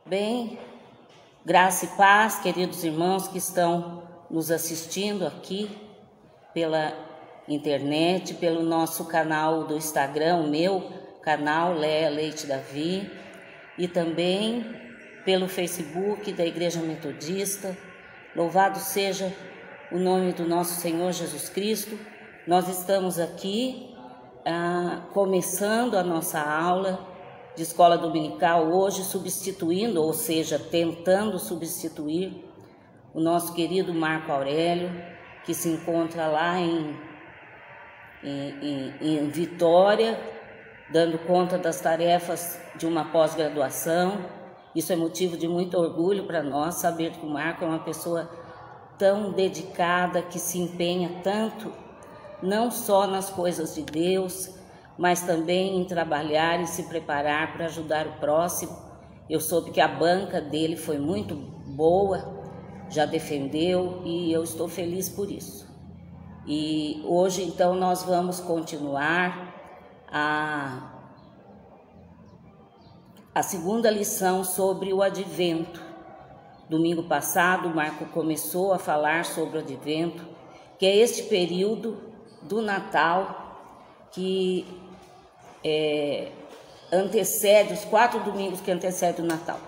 Bem, graça e paz, queridos irmãos que estão nos assistindo aqui pela internet, pelo nosso canal do Instagram, o meu canal Léa Leite Davi, e também pelo Facebook da Igreja Metodista. Louvado seja o nome do nosso Senhor Jesus Cristo. Nós estamos aqui começando a nossa aula de escola dominical hoje, substituindo, ou seja, tentando substituir o nosso querido Marco Aurélio, que se encontra lá em Vitória, dando conta das tarefas de uma pós-graduação. Isso é motivo de muito orgulho para nós, saber que o Marco é uma pessoa tão dedicada, que se empenha tanto, não só nas coisas de Deus, mas também em trabalhar e se preparar para ajudar o próximo. Eu soube que a banca dele foi muito boa, já defendeu, e eu estou feliz por isso. E hoje, então, nós vamos continuar a segunda lição sobre o Advento. Domingo passado, o Marco começou a falar sobre o Advento, que é este período do Natal que antecede, os 4 domingos que antecedem o Natal.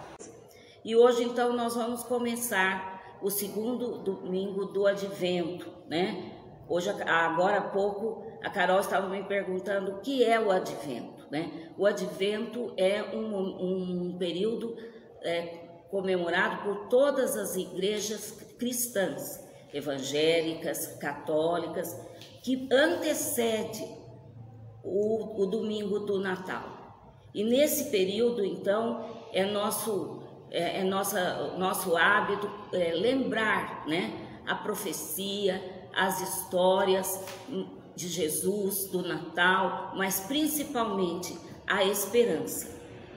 E hoje, então, nós vamos começar o segundo domingo do Advento, né? Hoje, agora há pouco, a Carol estava me perguntando o que é o Advento, né? O Advento é um período comemorado por todas as igrejas cristãs, evangélicas, católicas, que antecede o domingo do Natal. E nesse período, então, nosso hábito lembrar, né, a profecia, as histórias de Jesus, do Natal, mas principalmente a esperança,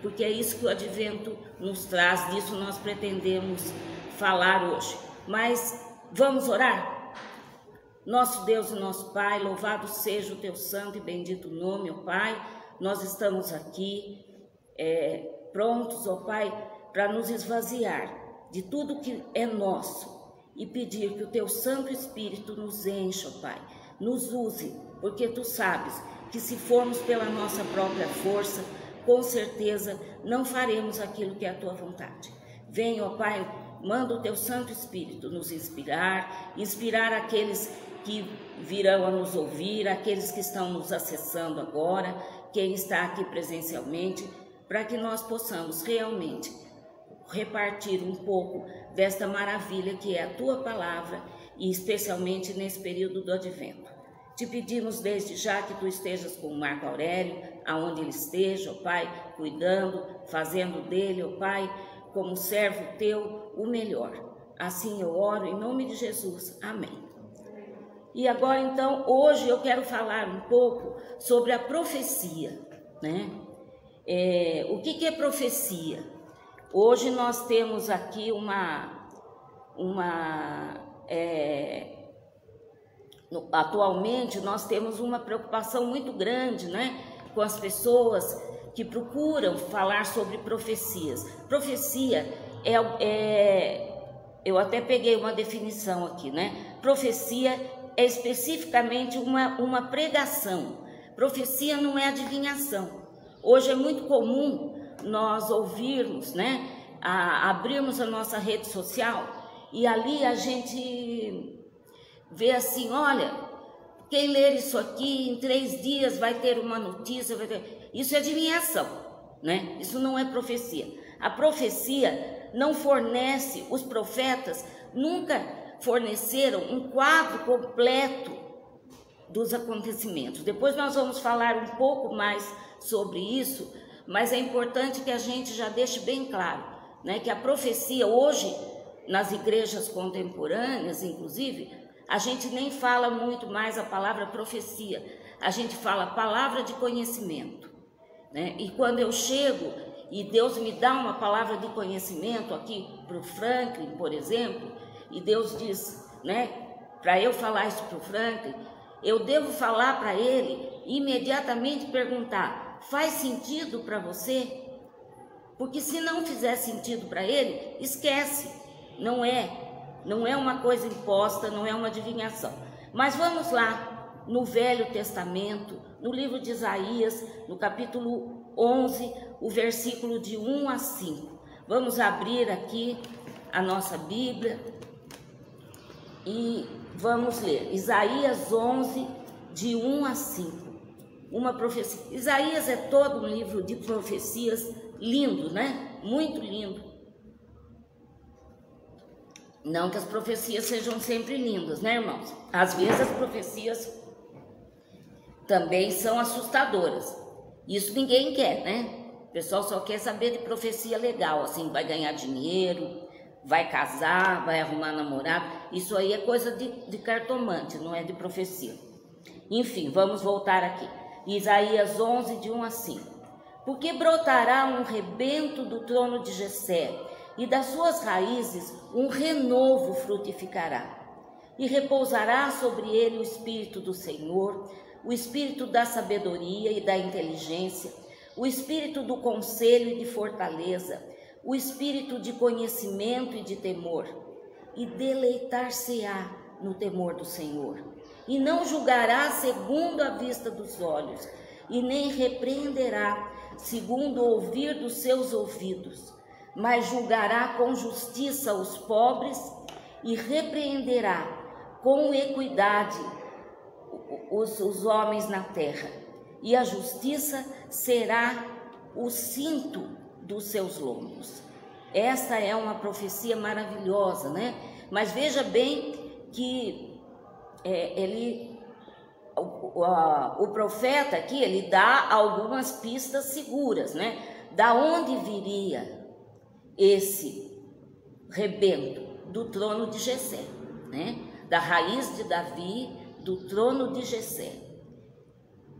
porque é isso que o Advento nos traz, disso nós pretendemos falar hoje. Mas vamos orar? Nosso Deus e nosso Pai, louvado seja o teu santo e bendito nome, ó Pai. Nós estamos aqui prontos, ó Pai, para nos esvaziar de tudo que é nosso e pedir que o teu Santo Espírito nos encha, ó Pai, nos use, porque tu sabes que se formos pela nossa própria força, com certeza não faremos aquilo que é a tua vontade. Venha, ó Pai, manda o teu Santo Espírito nos inspirar aqueles que virão a nos ouvir, aqueles que estão nos acessando agora, quem está aqui presencialmente, para que nós possamos realmente repartir um pouco desta maravilha que é a tua palavra, e especialmente nesse período do Advento. Te pedimos desde já que tu estejas com o Marco Aurélio, aonde ele esteja, ó Pai, cuidando, fazendo dele, ó Pai, como servo teu, o melhor. Assim eu oro em nome de Jesus. Amém. E agora, então, hoje eu quero falar um pouco sobre a profecia, né? O que é profecia? Hoje nós temos aqui atualmente nós temos uma preocupação muito grande, né, com as pessoas que procuram falar sobre profecias. Profecia eu até peguei uma definição aqui, né? Profecia é especificamente uma pregação. Profecia não é adivinhação. Hoje é muito comum nós ouvirmos, né, abrirmos a nossa rede social e ali a gente vê assim, olha, quem ler isso aqui em 3 dias vai ter uma notícia, Isso é adivinhação, né? Isso não é profecia. A profecia não fornece, os profetas nunca forneceram um quadro completo dos acontecimentos. Depois nós vamos falar um pouco mais sobre isso, mas é importante que a gente já deixe bem claro, né, que a profecia hoje, nas igrejas contemporâneas, inclusive, a gente nem fala muito mais a palavra profecia, a gente fala palavra de conhecimento, né? E quando eu chego e Deus me dá uma palavra de conhecimento aqui para o Franklin, por exemplo, e Deus diz, né, para eu falar isso para o Franklin, eu devo falar para ele e imediatamente perguntar, faz sentido para você? Porque se não fizer sentido para ele, esquece. Não é uma coisa imposta, não é uma adivinhação. Mas vamos lá, no Velho Testamento, no livro de Isaías, no capítulo 11, o versículo de 1 a 5. Vamos abrir aqui a nossa Bíblia e vamos ler. Isaías 11, de 1 a 5. Uma profecia. Isaías é todo um livro de profecias lindo, né? Muito lindo. Não que as profecias sejam sempre lindas, né, irmãos? Às vezes as profecias também são assustadoras. Isso ninguém quer, né? O pessoal só quer saber de profecia legal, assim, vai ganhar dinheiro, vai casar, vai arrumar namorado. Isso aí é coisa de cartomante, não é de profecia. Enfim, vamos voltar aqui. Isaías 11, de 1 a 5. Porque brotará um rebento do trono de Jessé, e das suas raízes um renovo frutificará. E repousará sobre ele o Espírito do Senhor, o Espírito da sabedoria e da inteligência, o Espírito do conselho e de fortaleza, o Espírito de conhecimento e de temor. E deleitar-se-á no temor do Senhor. E não julgará segundo a vista dos olhos, e nem repreenderá segundo o ouvir dos seus ouvidos, mas julgará com justiça os pobres e repreenderá com equidade os homens na terra. E a justiça será o cinto dos seus lombos. Essa é uma profecia maravilhosa, né? Mas veja bem que o profeta aqui, ele dá algumas pistas seguras, né? Da onde viria esse rebento? Do trono de Jessé, né? Da raiz de Davi, do trono de Jessé.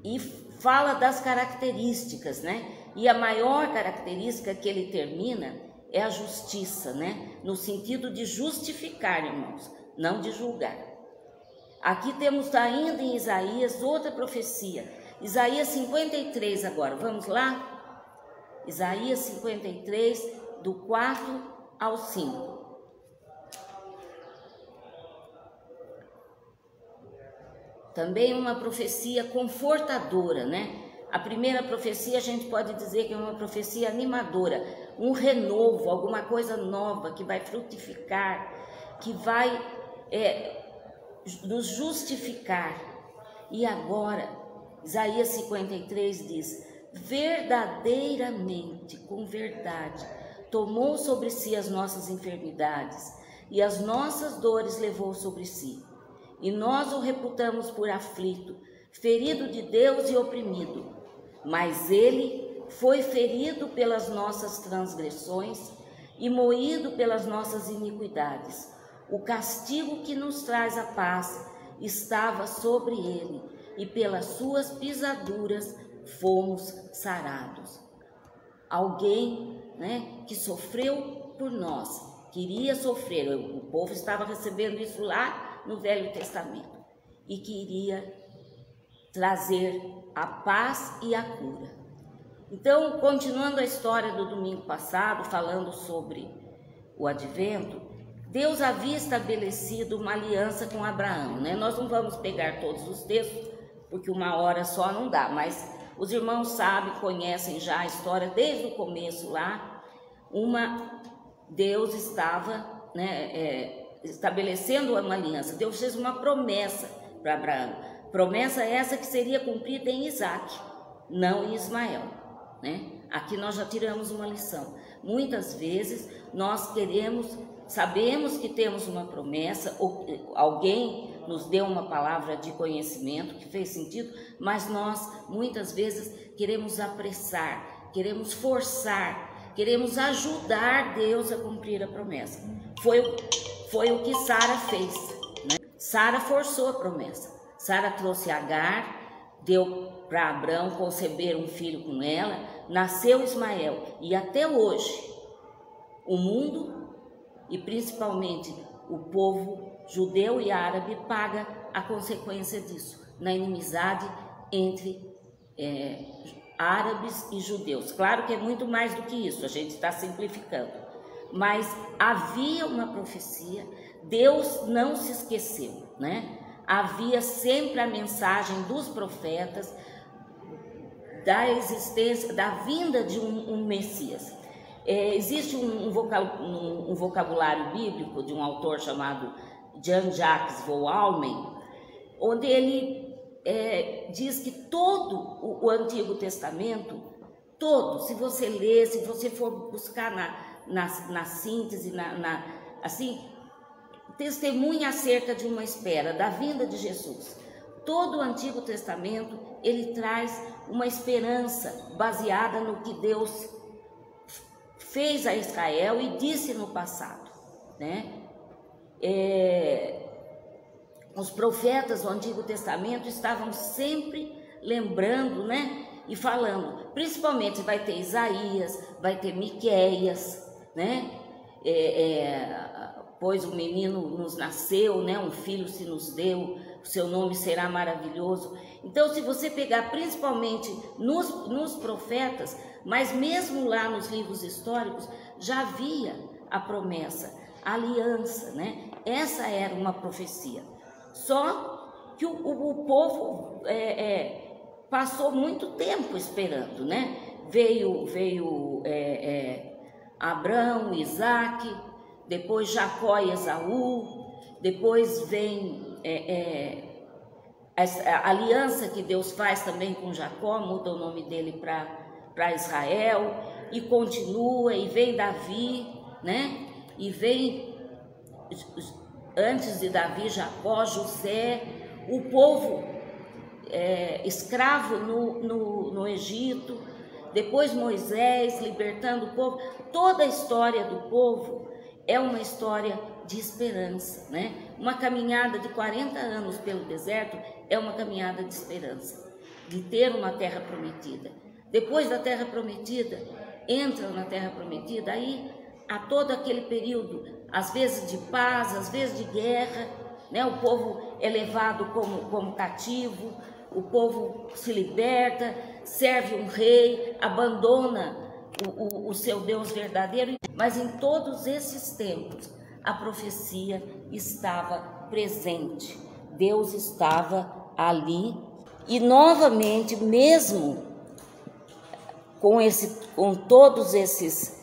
E fala das características, né? E a maior característica que ele termina é a justiça, né? No sentido de justificar, irmãos, não de julgar. Aqui temos ainda em Isaías outra profecia. Isaías 53 agora, vamos lá? Isaías 53, do 4 ao 5. Também uma profecia confortadora, né? A primeira profecia a gente pode dizer que é uma profecia animadora, um renovo, alguma coisa nova que vai frutificar, que vai nos justificar. E agora, Isaías 53 diz: verdadeiramente, com verdade, tomou sobre si as nossas enfermidades e as nossas dores levou sobre si. E nós o reputamos por aflito, ferido de Deus e oprimido. Mas ele foi ferido pelas nossas transgressões e moído pelas nossas iniquidades. O castigo que nos traz a paz estava sobre ele, e pelas suas pisaduras fomos sarados. Alguém, né, que sofreu por nós, queria sofrer, o povo estava recebendo isso lá no Velho Testamento, e queria trazer a paz e a cura. Então, continuando a história do domingo passado, falando sobre o advento, Deus havia estabelecido uma aliança com Abraão, né? Nós não vamos pegar todos os textos, porque uma hora só não dá, mas os irmãos sabem, conhecem já a história desde o começo lá. Deus estava, né, estabelecendo uma aliança. Deus fez uma promessa para Abraão. Promessa essa que seria cumprida em Isaac, não em Ismael, né? Aqui nós já tiramos uma lição. Muitas vezes nós sabemos que temos uma promessa, ou alguém nos deu uma palavra de conhecimento que fez sentido, mas nós muitas vezes queremos apressar, queremos forçar, queremos ajudar Deus a cumprir a promessa. Foi o que Sara fez, né? Sara forçou a promessa. Sara trouxe Agar, deu para Abrão conceber um filho com ela, nasceu Ismael, e até hoje o mundo, e principalmente o povo judeu e árabe, paga a consequência disso, na inimizade entre árabes e judeus. Claro que é muito mais do que isso, a gente está simplificando. Mas havia uma profecia, Deus não se esqueceu, né? Havia sempre a mensagem dos profetas da existência, da vinda de um Messias. Existe um vocabulário bíblico de um autor chamado Jean-Jacques Vollmen, onde ele diz que todo o Antigo Testamento, todo, se você ler, se você for buscar na síntese, assim, testemunha acerca de uma espera, da vinda de Jesus. Todo o Antigo Testamento, ele traz uma esperança baseada no que Deus fez a Israel e disse no passado, né? Os profetas do Antigo Testamento estavam sempre lembrando, né? E falando, principalmente vai ter Isaías, vai ter Miqueias, né? Pois o menino nos nasceu, né? Um filho se nos deu, o seu nome será maravilhoso. Então, se você pegar principalmente nos profetas, mas mesmo lá nos livros históricos, já havia a promessa, a aliança, né? Essa era uma profecia. Só que o povo passou muito tempo esperando, né? Veio Abraão, Isaac, depois Jacó e Esaú, depois vem a aliança que Deus faz também com Jacó, muda o nome dele para Israel, e continua, e vem Davi, né? E vem, antes de Davi, Jacó, José, o povo escravo no Egito, depois Moisés libertando o povo. Toda a história do povo é uma história de esperança, né? Uma caminhada de 40 anos pelo deserto é uma caminhada de esperança, de ter uma terra prometida. Depois da terra prometida, entram na terra prometida, aí há todo aquele período, às vezes de paz, às vezes de guerra, né? O povo é levado como cativo, o povo se liberta, serve um rei, abandona o seu Deus verdadeiro, mas em todos esses tempos a profecia estava presente, Deus estava ali, e novamente, mesmo com todos esses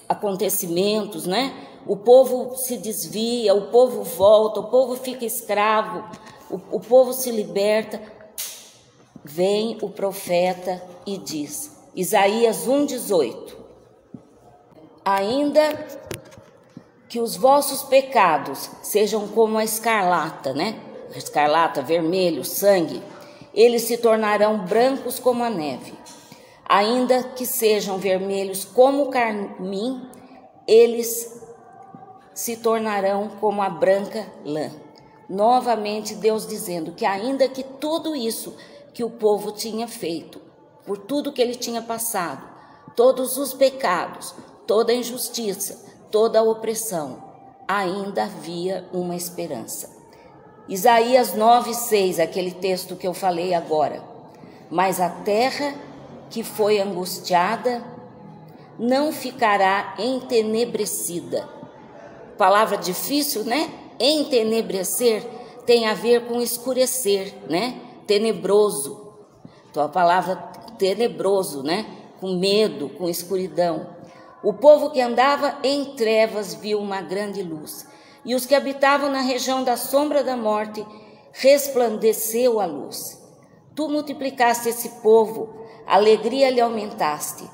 acontecimentos, né? O povo se desvia, o povo volta, o povo fica escravo, o povo se liberta. Vem o profeta e diz, Isaías 1,18: ainda que os vossos pecados sejam como a escarlata, né? Escarlata, vermelho, sangue, eles se tornarão brancos como a neve. Ainda que sejam vermelhos como o carmim, eles se tornarão como a branca lã. Novamente Deus dizendo que ainda que tudo isso que o povo tinha feito, por tudo que ele tinha passado, todos os pecados, toda a injustiça, toda a opressão, ainda havia uma esperança. Isaías 9,6, aquele texto que eu falei agora. Mas a terra que foi angustiada não ficará entenebrecida. Palavra difícil, né? Entenebrecer tem a ver com escurecer, né? Tenebroso. Então a palavra tenebroso, né? Com medo, com escuridão. O povo que andava em trevas viu uma grande luz, e os que habitavam na região da sombra da morte resplandeceu a luz. Tu multiplicaste esse povo, alegria lhe aumentaste.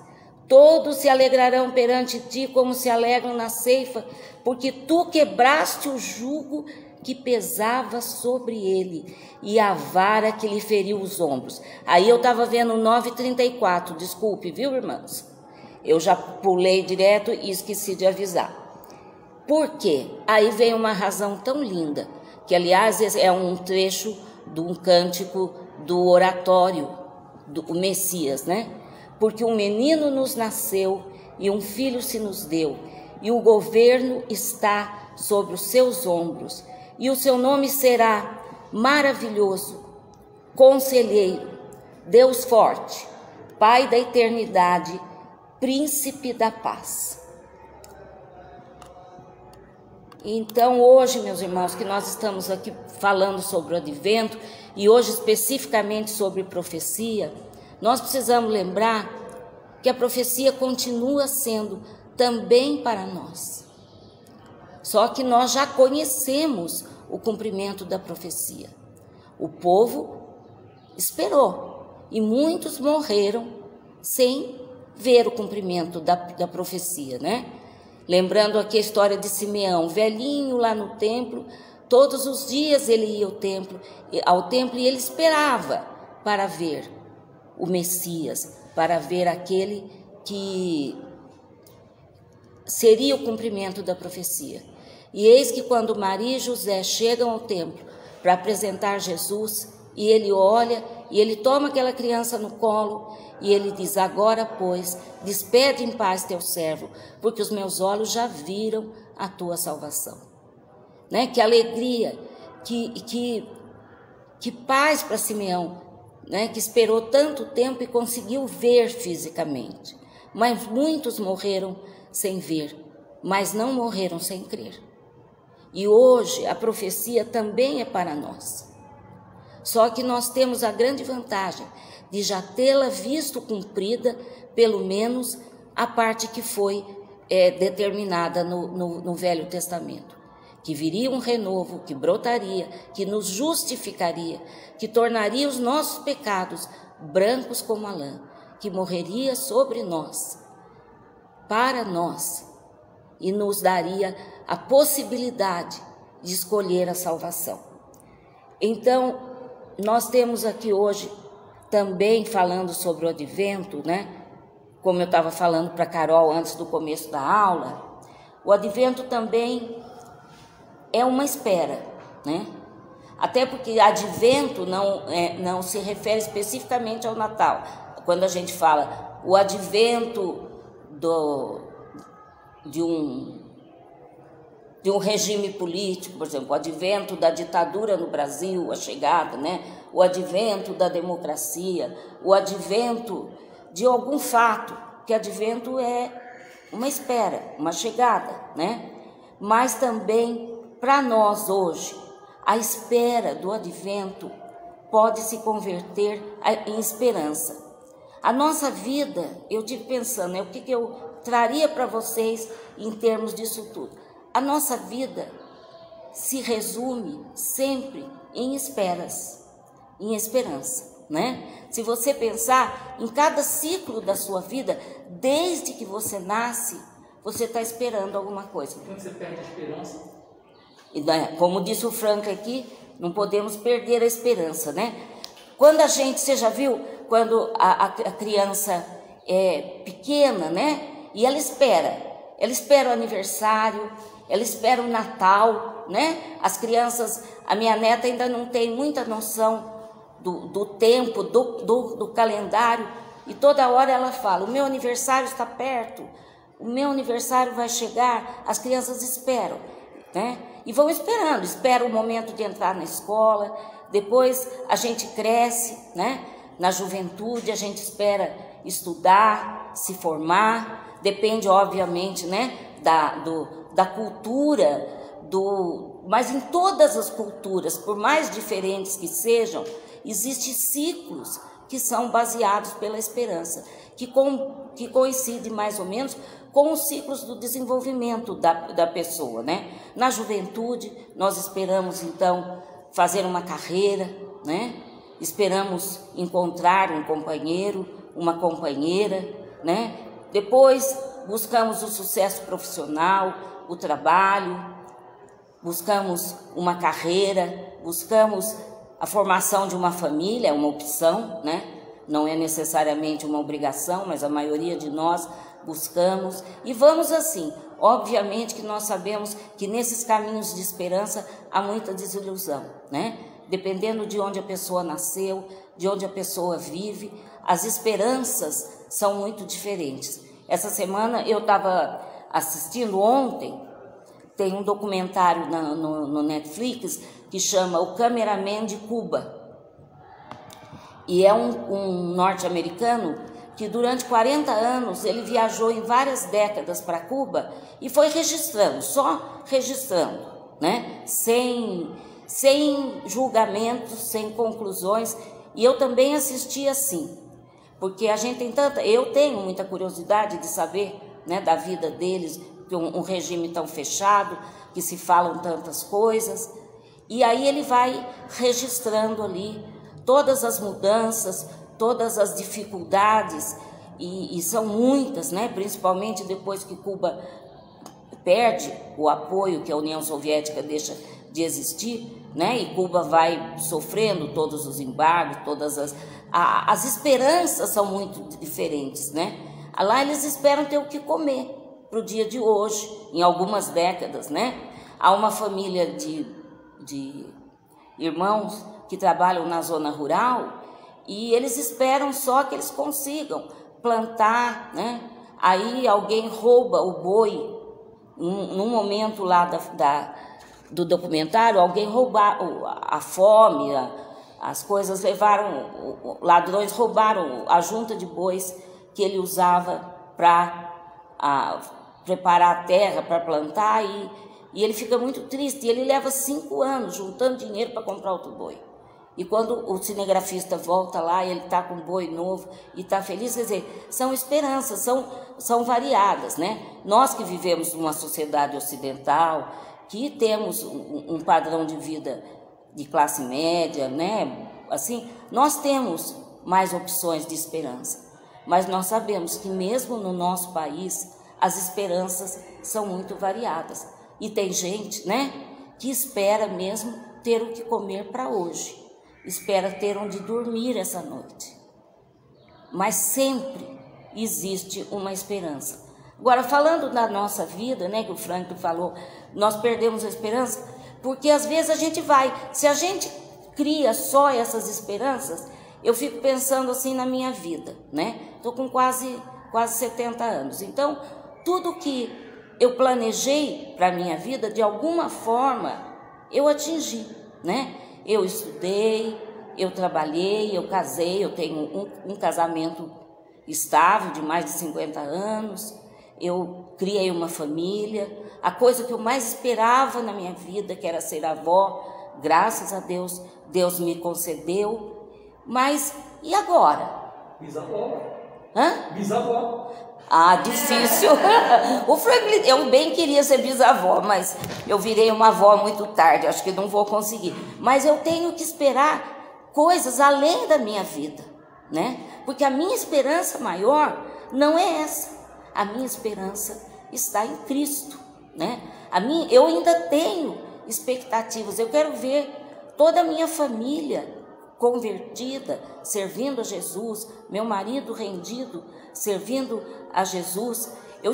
Todos se alegrarão perante ti como se alegram na ceifa, porque tu quebraste o jugo que pesava sobre ele e a vara que lhe feriu os ombros. Aí eu estava vendo 9,34, desculpe, viu, irmãos? Eu já pulei direto e esqueci de avisar. Por quê? Aí vem uma razão tão linda, que aliás é um trecho de um cântico do oratório do Messias, né? Porque um menino nos nasceu e um filho se nos deu, e o governo está sobre os seus ombros, e o seu nome será maravilhoso, Conselheiro, Deus forte, Pai da eternidade, Príncipe da paz. Então hoje, meus irmãos, que nós estamos aqui falando sobre o advento e hoje especificamente sobre profecia, nós precisamos lembrar que a profecia continua sendo também para nós. Só que nós já conhecemos o cumprimento da profecia. O povo esperou e muitos morreram sem ver o cumprimento da profecia, né? Lembrando aqui a história de Simeão, velhinho lá no templo, todos os dias ele ia ao templo e ele esperava para ver o Messias, para ver aquele que seria o cumprimento da profecia. E eis que quando Maria e José chegam ao templo para apresentar Jesus, e ele olha e ele toma aquela criança no colo e ele diz: agora, pois, despede em paz teu servo, porque os meus olhos já viram a tua salvação. Né? Que alegria, que paz para Simeão, né? Que esperou tanto tempo e conseguiu ver fisicamente. Mas muitos morreram sem ver, mas não morreram sem crer. E hoje a profecia também é para nós. Só que nós temos a grande vantagem de já tê-la visto cumprida, pelo menos a parte que foi determinada no Velho Testamento. Que viria um renovo, que brotaria, que nos justificaria, que tornaria os nossos pecados brancos como a lã, que morreria sobre nós, para nós, e nos daria a possibilidade de escolher a salvação. Então, nós temos aqui hoje também falando sobre o advento, né? Como eu estava falando para a Carol antes do começo da aula, o advento também é uma espera, né? Até porque advento não se refere especificamente ao Natal. Quando a gente fala o advento de um regime político, por exemplo, o advento da ditadura no Brasil, a chegada, né? O advento da democracia, o advento de algum fato, que advento é uma espera, uma chegada, né? Mas também, para nós hoje, a espera do advento pode se converter em esperança. A nossa vida, eu tive pensando, o que eu traria para vocês em termos disso tudo? A nossa vida se resume sempre em esperas, em esperança, né? Se você pensar em cada ciclo da sua vida, desde que você nasce, você está esperando alguma coisa. Quando você perde a esperança? E, como disse o Frank aqui, não podemos perder a esperança, né? Quando a gente, você já viu, quando a criança é pequena, né? E ela espera o aniversário, ela espera o Natal, né? As crianças, a minha neta ainda não tem muita noção do tempo, do calendário, e toda hora ela fala: o meu aniversário está perto, o meu aniversário vai chegar. As crianças esperam, né? E vão esperam o momento de entrar na escola, depois a gente cresce, né? Na juventude a gente espera estudar, se formar, depende obviamente, né? Da cultura, mas em todas as culturas, por mais diferentes que sejam, existem ciclos que são baseados pela esperança, que coincidem mais ou menos com os ciclos do desenvolvimento da pessoa, né? Na juventude, nós esperamos, então, fazer uma carreira, né? Esperamos encontrar um companheiro, uma companheira, né? Depois, buscamos o sucesso profissional, o trabalho, buscamos uma carreira, buscamos a formação de uma família, é uma opção, né? Não é necessariamente uma obrigação, mas a maioria de nós buscamos e vamos assim. Obviamente que nós sabemos que nesses caminhos de esperança há muita desilusão, né? Dependendo de onde a pessoa nasceu, de onde a pessoa vive, as esperanças são muito diferentes. Essa semana eu estava assistindo, ontem, tem um documentário no Netflix que chama O Cameraman de Cuba. e é um norte-americano que durante 40 anos ele viajou em várias décadas para Cuba e foi registrando, só registrando, né? Sem julgamentos, sem conclusões. E eu também assisti assim, porque a gente tem eu tenho muita curiosidade de saber, né, da vida deles, de um regime tão fechado, que se falam tantas coisas. E aí ele vai registrando ali todas as mudanças, todas as dificuldades, e são muitas, né? Principalmente depois que Cuba perde o apoio que a União Soviética deixa de existir, né? E Cuba vai sofrendo todos os embargos, todas as esperanças são muito diferentes, né? Lá eles esperam ter o que comer para o dia de hoje, em algumas décadas, né? Há uma família de irmãos que trabalham na zona rural e eles esperam só que eles consigam plantar, né? Aí alguém rouba o boi, num momento lá do documentário, alguém roubar a fome, as coisas levaram, ladrões roubaram a junta de bois que ele usava para preparar a terra para plantar, e ele fica muito triste, e ele leva 5 anos juntando dinheiro para comprar outro boi. E quando o cinegrafista volta lá, ele está com um boi novo e está feliz, quer dizer, são esperanças, são variadas, né? Nós que vivemos numa sociedade ocidental, que temos um padrão de vida de classe média, né? Assim, nós temos mais opções de esperança, mas nós sabemos que mesmo no nosso país, as esperanças são muito variadas. E tem gente, né, que espera mesmo ter o que comer para hoje, espera ter onde dormir essa noite. Mas sempre existe uma esperança. Agora, falando da nossa vida, né, que o Frank falou, nós perdemos a esperança, porque às vezes a gente se a gente cria só essas esperanças, eu fico pensando assim na minha vida, né? Estou com quase 70 anos, então tudo que eu planejei para a minha vida, de alguma forma, eu atingi, né? Eu estudei, eu trabalhei, eu casei, eu tenho um casamento estável de mais de 50 anos, eu criei uma família, a coisa que eu mais esperava na minha vida, que era ser avó, graças a Deus, Deus me concedeu. Mas, e agora? Bisavó. Hã? Bisavó. Ah, difícil. O Franklin, eu bem queria ser bisavó, mas eu virei uma avó muito tarde, acho que não vou conseguir. Mas eu tenho que esperar coisas além da minha vida, né? Porque a minha esperança maior não é essa. A minha esperança está em Cristo, né? Eu ainda tenho expectativas, eu quero ver toda a minha família convertida, servindo a Jesus, meu marido rendido, servindo a Jesus. Eu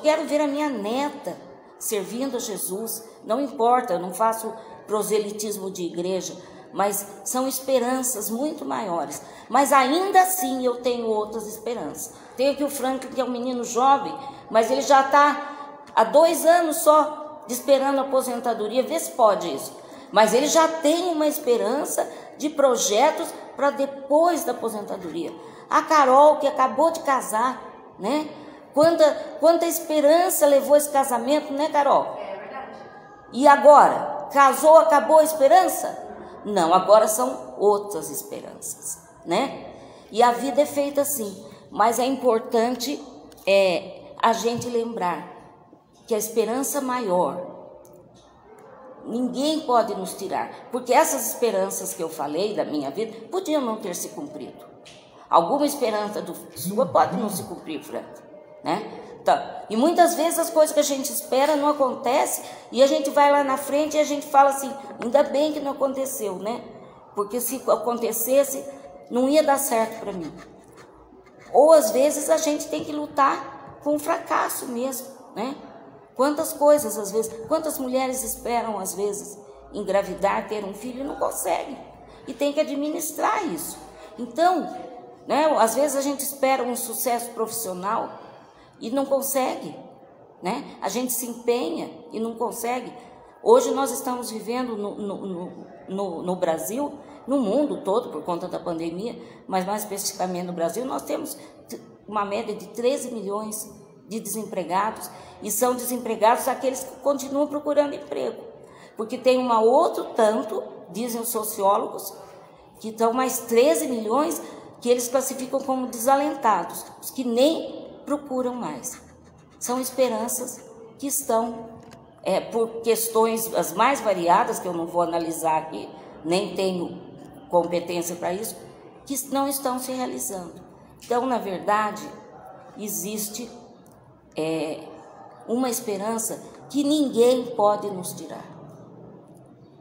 quero ver a minha neta servindo a Jesus. Não importa, eu não faço proselitismo de igreja, mas são esperanças muito maiores. Mas ainda assim eu tenho outras esperanças. Tenho aqui o Frank, que é um menino jovem, mas ele já está há 2 anos só esperando a aposentadoria, vê se pode isso. Mas ele já tem uma esperança de projetos para depois da aposentadoria. A Carol, que acabou de casar, né? Quanta esperança levou esse casamento, né, Carol? É verdade. E agora? Casou, acabou a esperança? Não, agora são outras esperanças, né? E a vida é feita assim. Mas é importante a gente lembrar que a esperança maior ninguém pode nos tirar, porque essas esperanças que eu falei da minha vida podiam não ter se cumprido. Alguma esperança sua pode não se cumprir, Frank, né? Então, e muitas vezes as coisas que a gente espera não acontecem e a gente vai lá na frente e a gente fala assim, ainda bem que não aconteceu, né? Porque se acontecesse, não ia dar certo para mim. Ou às vezes a gente tem que lutar com o fracasso mesmo, né? Quantas coisas, às vezes, quantas mulheres esperam, às vezes, engravidar, ter um filho e não conseguem. E tem que administrar isso. Então, né, às vezes a gente espera um sucesso profissional e não consegue, né? A gente se empenha e não consegue. Hoje nós estamos vivendo no Brasil no mundo todo por conta da pandemia, mas mais especificamente no Brasil, nós temos uma média de 13 milhões de desempregados, e são desempregados aqueles que continuam procurando emprego, porque tem um outro tanto, dizem os sociólogos, que estão mais 13 milhões que eles classificam como desalentados, os que nem procuram mais. São esperanças que estão, por questões as mais variadas, que eu não vou analisar aqui, nem tenho competência para isso, que não estão se realizando. Então, na verdade, existe uma esperança que ninguém pode nos tirar.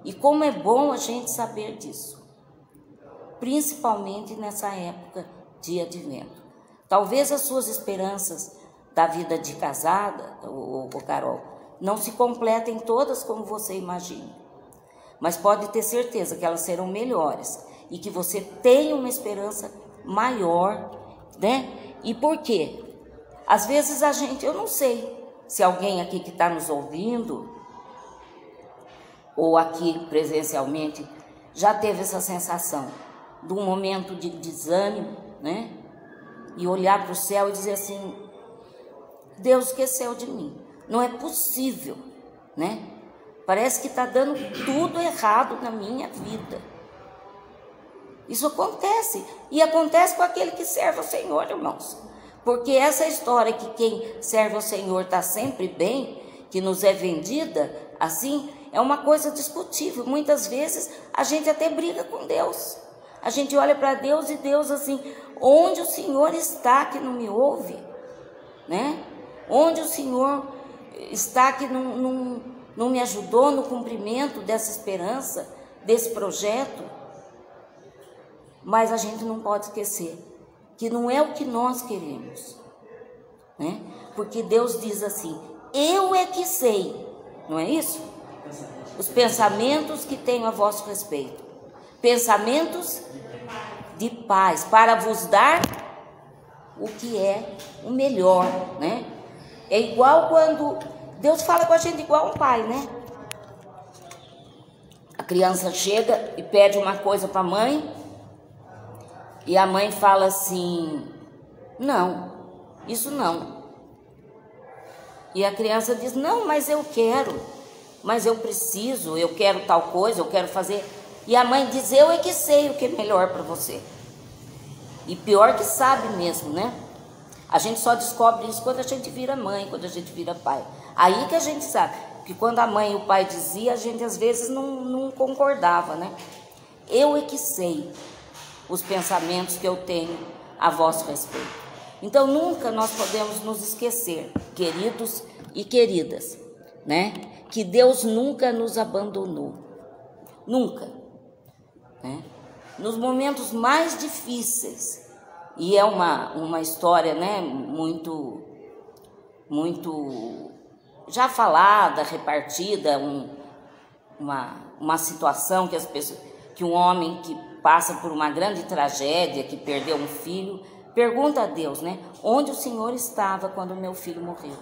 E como é bom a gente saber disso, principalmente nessa época de advento. Talvez as suas esperanças da vida de casada, Carol, não se completem todas como você imagina, mas pode ter certeza que elas serão melhores e que você tem uma esperança maior, né? E por quê? Às vezes eu não sei se alguém aqui que está nos ouvindo, ou aqui presencialmente, já teve essa sensação de um momento de desânimo, né? E olhar para o céu e dizer assim, Deus esqueceu de mim, não é possível, né? Parece que está dando tudo errado na minha vida. Isso acontece, e acontece com aquele que serve ao Senhor, irmãos. Porque essa história que quem serve ao Senhor está sempre bem, que nos é vendida assim, é uma coisa discutível. Muitas vezes a gente até briga com Deus. A gente olha para Deus e Deus assim, onde o Senhor está que não me ouve? Né? Onde o Senhor está que não me ajudou no cumprimento dessa esperança, desse projeto? Mas a gente não pode esquecer que não é o que nós queremos, né? Porque Deus diz assim, eu é que sei, não é isso? Os pensamentos que tenho a vosso respeito, pensamentos de paz, para vos dar o que é o melhor, né? É igual quando Deus fala com a gente igual um pai, né? A criança chega e pede uma coisa para a mãe, e a mãe fala assim, não, isso não. E a criança diz, não, mas eu quero, mas eu preciso, eu quero tal coisa, eu quero fazer. E a mãe diz, eu é que sei o que é melhor para você. E pior que sabe mesmo, né? A gente só descobre isso quando a gente vira mãe, quando a gente vira pai. Aí que a gente sabe, que quando a mãe e o pai dizia, a gente às vezes não concordava, né? Eu é que sei os pensamentos que eu tenho a vosso respeito. Então nunca nós podemos nos esquecer, queridos e queridas, né? Que Deus nunca nos abandonou, nunca, né? Nos momentos mais difíceis, e é uma história, né, muito já falada, repartida, uma situação que as pessoas, que um homem que passa por uma grande tragédia, que perdeu um filho, pergunta a Deus, né? Onde o Senhor estava quando meu filho morreu?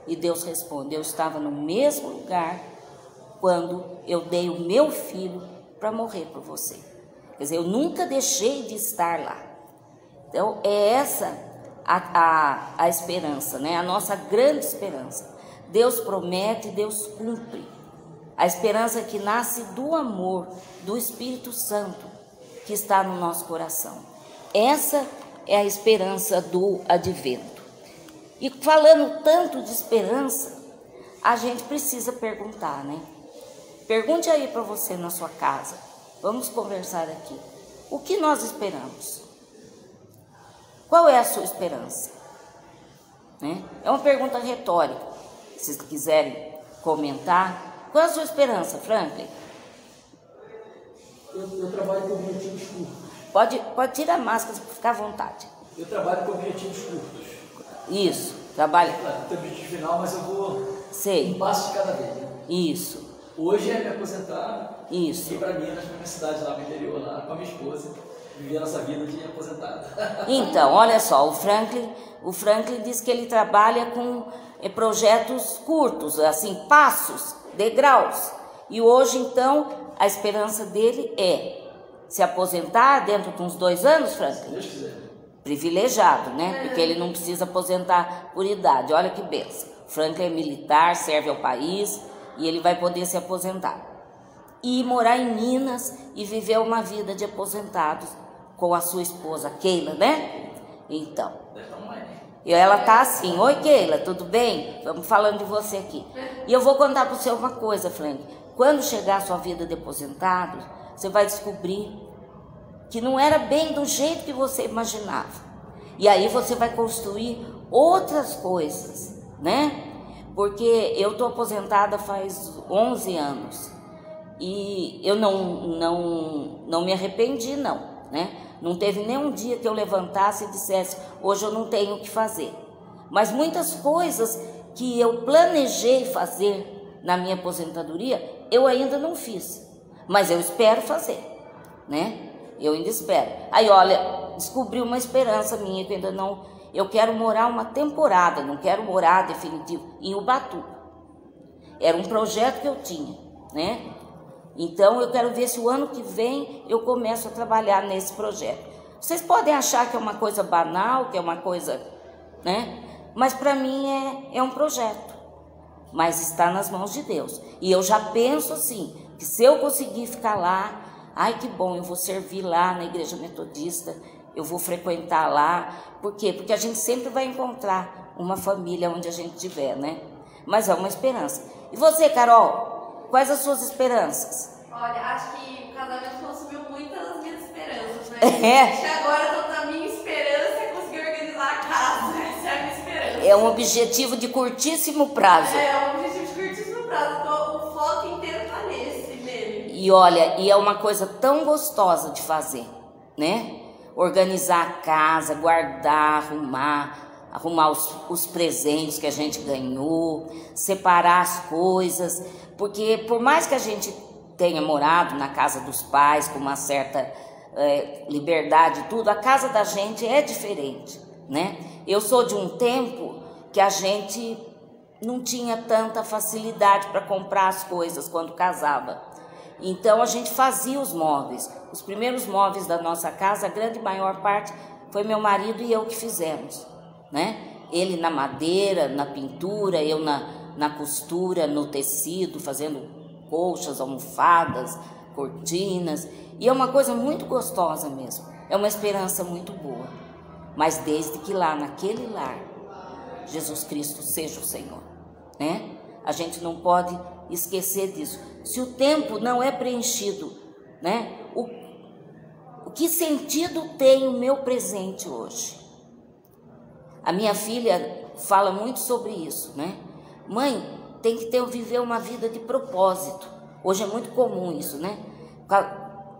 E Deus responde, eu estava no mesmo lugar quando eu dei o meu filho para morrer por você. Quer dizer, eu nunca deixei de estar lá. Então, é essa a esperança, né? A nossa grande esperança. Deus promete, Deus cumpre. A esperança que nasce do amor, do Espírito Santo, que está no nosso coração. Essa é a esperança do advento. E falando tanto de esperança, a gente precisa perguntar, né? Pergunte aí para você na sua casa. Vamos conversar aqui. O que nós esperamos? Qual é a sua esperança? Né? É uma pergunta retórica. Se vocês quiserem comentar. Qual é a sua esperança, Franklin? Eu trabalho com objetivos curtos. Pode tirar a máscara para ficar à vontade. Eu trabalho com objetivos curtos. Isso, trabalha. Claro, tem objetivo final, mas eu vou Sei. um passo de cada vez. Né? Isso. Hoje é me aposentar. Isso. E ir para Minas, na minha cidade lá no interior, lá com a minha esposa, viver a nossa vida de aposentado. Então, olha só, o Franklin diz que ele trabalha com projetos curtos, assim, passos, degraus. E hoje, então, a esperança dele é se aposentar dentro de uns 2 anos, Franklin? Se Deus quiser. Privilegiado, né? Porque ele não precisa aposentar por idade. Olha que benção. Franklin é militar, serve ao país e ele vai poder se aposentar. E morar em Minas e viver uma vida de aposentados com a sua esposa, Keila, né? Então, e ela tá assim: oi Keila, tudo bem? Vamos falando de você aqui. E eu vou contar para você uma coisa, Franklin. Quando chegar a sua vida de aposentado, você vai descobrir que não era bem do jeito que você imaginava. E aí você vai construir outras coisas, né? Porque eu estou aposentada faz 11 anos e eu não me arrependi, não, né? Não teve nenhum dia que eu levantasse e dissesse: hoje eu não tenho o que fazer. Mas muitas coisas que eu planejei fazer na minha aposentadoria, eu ainda não fiz. Mas eu espero fazer, né? Eu ainda espero. Aí, olha, descobri uma esperança minha que ainda não... Eu quero morar uma temporada, não quero morar definitivo em Ubatuba. Era um projeto que eu tinha, né? Então, eu quero ver se o ano que vem eu começo a trabalhar nesse projeto. Vocês podem achar que é uma coisa banal, que é uma coisa, né? Mas para mim é um projeto. Mas está nas mãos de Deus. E eu já penso assim, que se eu conseguir ficar lá, ai que bom, eu vou servir lá na igreja metodista, eu vou frequentar lá. Por quê? Porque a gente sempre vai encontrar uma família onde a gente estiver, né? Mas é uma esperança. E você, Carol, quais as suas esperanças? Olha, acho que o casamento consumiu muitas das minhas esperanças, né? É. Acho que agora a minha esperança é conseguir organizar a casa. Essa é a minha esperança. É um objetivo de curtíssimo prazo. É um objetivo de curtíssimo prazo. Então, o foco inteiro está nele. E olha, e é uma coisa tão gostosa de fazer, né? Organizar a casa, guardar, arrumar os presentes que a gente ganhou, separar as coisas, porque por mais que a gente tenha morado na casa dos pais com uma certa liberdade e tudo, a casa da gente é diferente, né? Eu sou de um tempo que a gente não tinha tanta facilidade para comprar as coisas quando casava. Então a gente fazia os móveis. Os primeiros móveis da nossa casa, a grande maior parte, foi meu marido e eu que fizemos, né? Ele na madeira, na pintura, eu na costura, no tecido, fazendo colchas, almofadas, cortinas. E é uma coisa muito gostosa mesmo. É uma esperança muito boa. Mas desde que lá, naquele lar, Jesus Cristo seja o Senhor, né? A gente não pode esquecer disso. Se o tempo não é preenchido, né? O que sentido tem o meu presente hoje? A minha filha fala muito sobre isso, né? Mãe, tem que viver uma vida de propósito. Hoje é muito comum isso, né?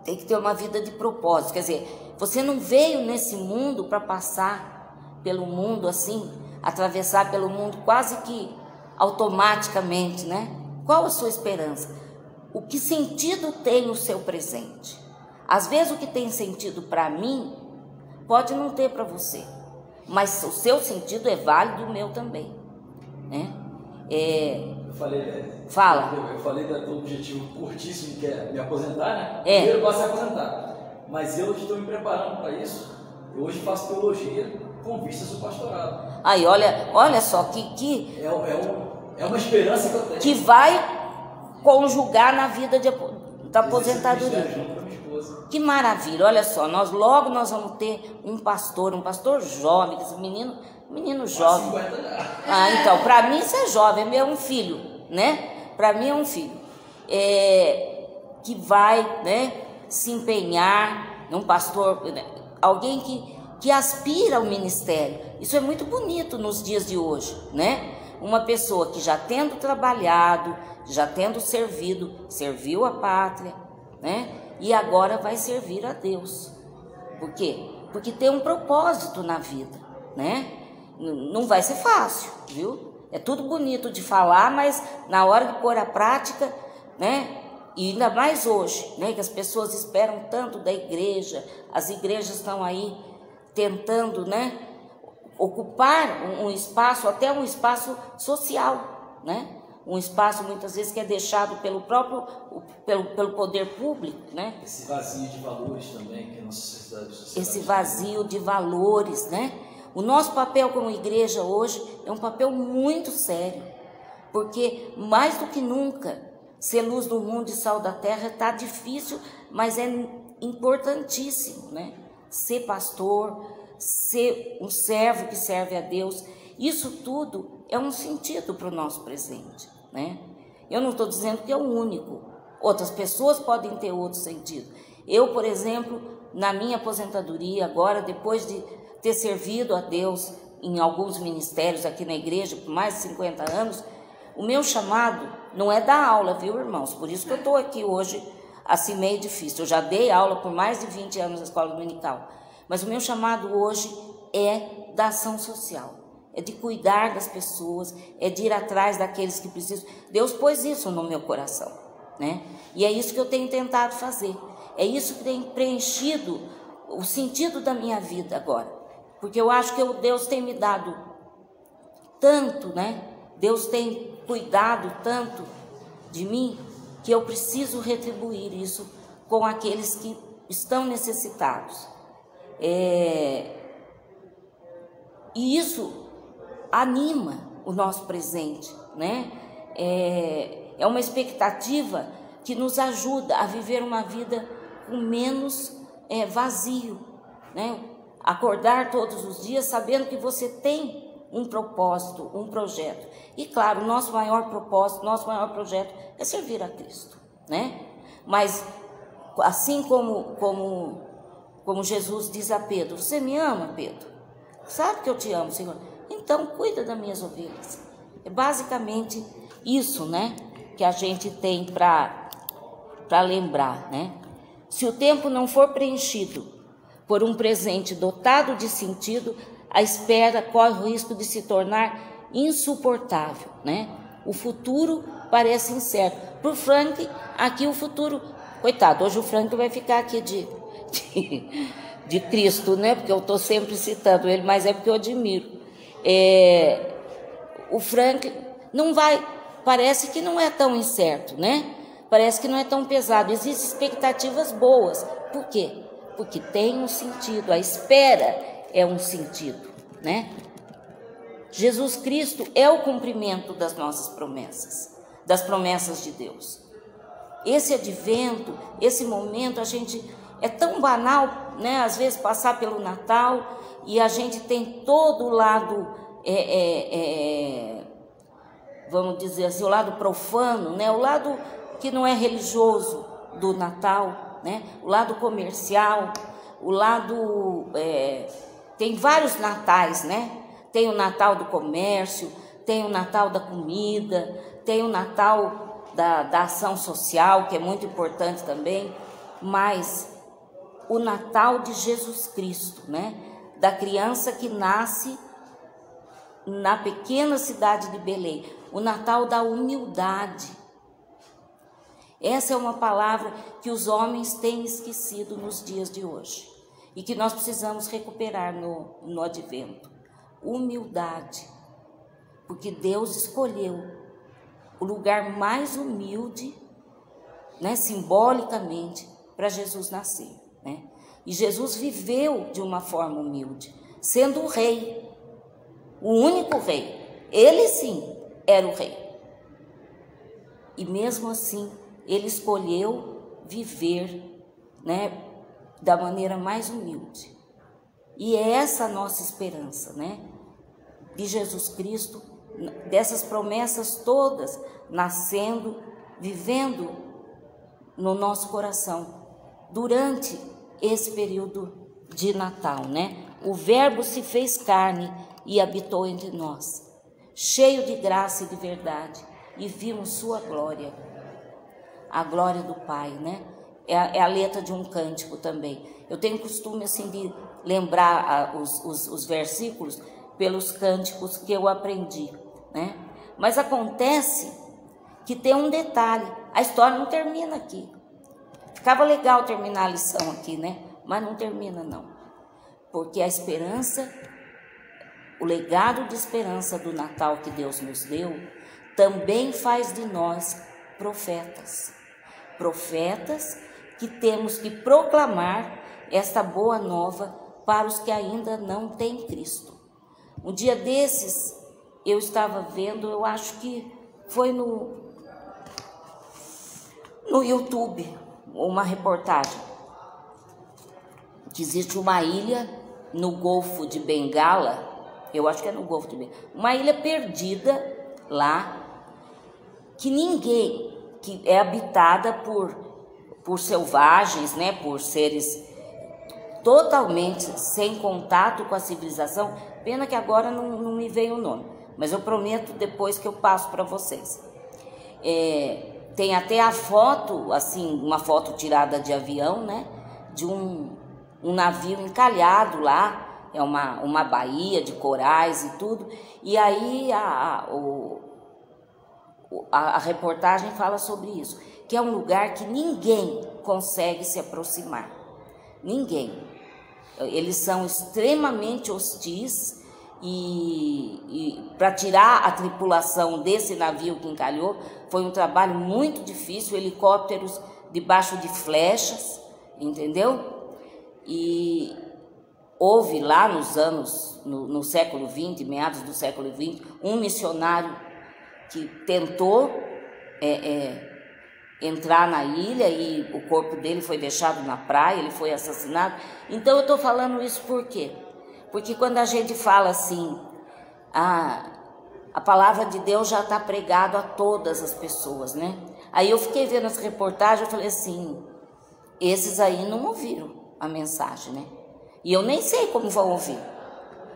Tem que ter uma vida de propósito. Quer dizer, você não veio nesse mundo para passar pelo mundo assim, atravessar pelo mundo quase que automaticamente, né? Qual a sua esperança? O que sentido tem o seu presente? Às vezes o que tem sentido para mim pode não ter para você, mas o seu sentido é válido, o meu também, né? Fala. Eu falei do objetivo curtíssimo que é me aposentar, né? É. Primeiro eu posso se aposentar, mas eu estou me preparando para isso. Eu hoje faço teologia com vistas do pastorado. Aí, olha só que é uma esperança que eu tenho. Que vai conjugar na vida da aposentadoria. Que maravilha, olha só, nós vamos ter um pastor jovem, esse menino jovem. Ah, então, para mim isso é jovem, é um filho, né? Para mim é um filho que vai, né, se empenhar num pastor, né, alguém que aspira ao ministério. Isso é muito bonito nos dias de hoje, né? Uma pessoa que já tendo trabalhado, já tendo serviu a pátria, né? E agora vai servir a Deus. Por quê? Porque tem um propósito na vida, né? Não vai ser fácil, viu? É tudo bonito de falar, mas na hora de pôr a prática, né? E ainda mais hoje, né? Que as pessoas esperam tanto da igreja, as igrejas estão aí tentando, né? Ocupar um espaço, até um espaço social, né? um espaço muitas vezes que é deixado pelo próprio, pelo poder público, né? Esse vazio de valores também que a nossa sociedade Esse vazio de valores, né? O nosso papel como igreja hoje é um papel muito sério, porque mais do que nunca, ser luz do mundo e sal da terra está difícil, mas é importantíssimo, né? Ser pastor, ser um servo que serve a Deus, isso tudo é um sentido para o nosso presente, né? Eu não estou dizendo que é o único, outras pessoas podem ter outro sentido. Eu, por exemplo, na minha aposentadoria agora, depois de ter servido a Deus em alguns ministérios aqui na igreja por mais de 50 anos, o meu chamado não é dar aula, viu, irmãos? Por isso que eu estou aqui hoje, assim, meio difícil. Eu já dei aula por mais de 20 anos na escola dominical. Mas o meu chamado hoje é da ação social. É de cuidar das pessoas, é de ir atrás daqueles que precisam. Deus pôs isso no meu coração, né? E é isso que eu tenho tentado fazer. É isso que tem preenchido o sentido da minha vida agora. Porque eu acho que Deus tem me dado tanto, né? Deus tem cuidado tanto de mim, que eu preciso retribuir isso com aqueles que estão necessitados. E isso anima o nosso presente, né? É uma expectativa que nos ajuda a viver uma vida com menos vazio, né? Acordar todos os dias sabendo que você tem um propósito, um projeto. E claro, o nosso maior propósito, nosso maior projeto é servir a Cristo, né? Mas assim como Jesus diz a Pedro: você me ama, Pedro? Sabe que eu te amo, Senhor? Então cuida das minhas ovelhas. É basicamente isso, né, que a gente tem para lembrar, né? Se o tempo não for preenchido por um presente dotado de sentido, a espera corre o risco de se tornar insuportável, né? O futuro parece incerto. Para o Frank, aqui o futuro... Coitado, hoje o Frank vai ficar aqui de Cristo, né? Porque eu estou sempre citando ele, mas é porque eu admiro. O Frank não vai... Parece que não é tão incerto, né? Parece que não é tão pesado. Existem expectativas boas. Por quê? Porque tem um sentido. A espera é um sentido, né? Jesus Cristo é o cumprimento das nossas promessas, das promessas de Deus. Esse advento, esse momento, a gente é tão banal, né? Às vezes passar pelo Natal e a gente tem todo o lado, vamos dizer assim, o lado profano, né? O lado que não é religioso do Natal, né? O lado comercial, o lado... tem vários natais, né? Tem o Natal do comércio, tem o Natal da comida, tem o Natal da ação social, que é muito importante também, mas o Natal de Jesus Cristo, né? Da criança que nasce na pequena cidade de Belém, o Natal da humildade. Essa é uma palavra que os homens têm esquecido nos dias de hoje e que nós precisamos recuperar no advento. Humildade, porque Deus escolheu o lugar mais humilde, né, simbolicamente, para Jesus nascer, né? E Jesus viveu de uma forma humilde, sendo o rei, o único rei. Ele sim era o rei. E mesmo assim, ele escolheu viver, né, da maneira mais humilde. E é essa a nossa esperança, né? De Jesus Cristo, dessas promessas todas nascendo, vivendo no nosso coração durante esse período de Natal, né? O Verbo se fez carne e habitou entre nós, cheio de graça e de verdade, e vimos sua glória, a glória do Pai, né? É a letra de um cântico também. Eu tenho costume assim de lembrar os versículos pelos cânticos que eu aprendi, né? Mas acontece que tem um detalhe, a história não termina aqui. Ficava legal terminar a lição aqui, né? Mas não termina não, porque a esperança, o legado de esperança do Natal que Deus nos deu, também faz de nós profetas. Profetas que temos que proclamar esta boa nova para os que ainda não têm Cristo. Um dia desses, eu estava vendo, eu acho que foi no YouTube, uma reportagem, que existe uma ilha no Golfo de Bengala, eu acho que é no Golfo de Bengala, uma ilha perdida lá, que ninguém, que é habitada por selvagens, né, por seres totalmente sem contato com a civilização. Pena que agora não me veio o nome, mas eu prometo depois que eu passo para vocês. Tem até a foto, assim, uma foto tirada de avião, né, de um navio encalhado lá, é uma baía de corais e tudo, e aí a reportagem fala sobre isso, que é um lugar que ninguém consegue se aproximar, ninguém. Eles são extremamente hostis e para tirar a tripulação desse navio que encalhou foi um trabalho muito difícil, helicópteros debaixo de flechas, entendeu? E houve lá nos anos, no século XX, meados do século XX, um missionário que tentou entrar na ilha e o corpo dele foi deixado na praia, ele foi assassinado. Então eu estou falando isso por quê? Porque quando a gente fala assim, a palavra de Deus já está pregada a todas as pessoas, né? Aí eu fiquei vendo essa reportagem, eu falei assim, esses aí não ouviram a mensagem, né? E eu nem sei como vão ouvir,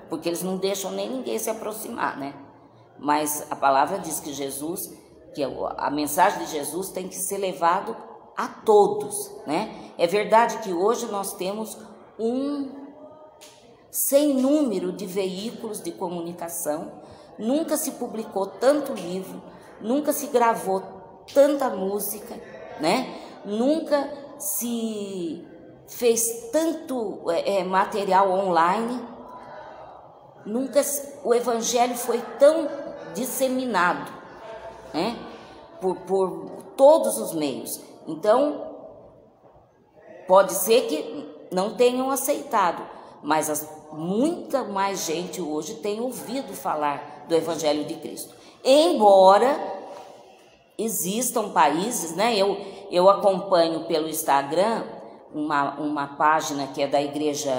porque eles não deixam nem ninguém se aproximar, né? Mas a palavra diz que Jesus, que a mensagem de Jesus tem que ser levado a todos, né? É verdade que hoje nós temos sem número de veículos de comunicação, nunca se publicou tanto livro, nunca se gravou tanta música, né? Nunca se fez tanto material online, nunca o evangelho foi tão disseminado, né? Por todos os meios. Então, pode ser que não tenham aceitado, mas muita mais gente hoje tem ouvido falar do Evangelho de Cristo. Embora existam países, né? Eu acompanho pelo Instagram uma página que é da Igreja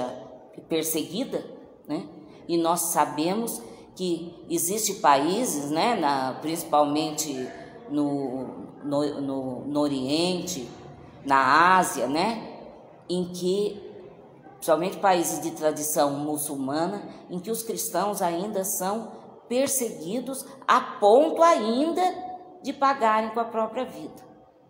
Perseguida, né? E nós sabemos que existem países, né? Principalmente no Oriente, na Ásia, né? Em que, principalmente países de tradição muçulmana, em que os cristãos ainda são perseguidos a ponto ainda de pagarem com a própria vida,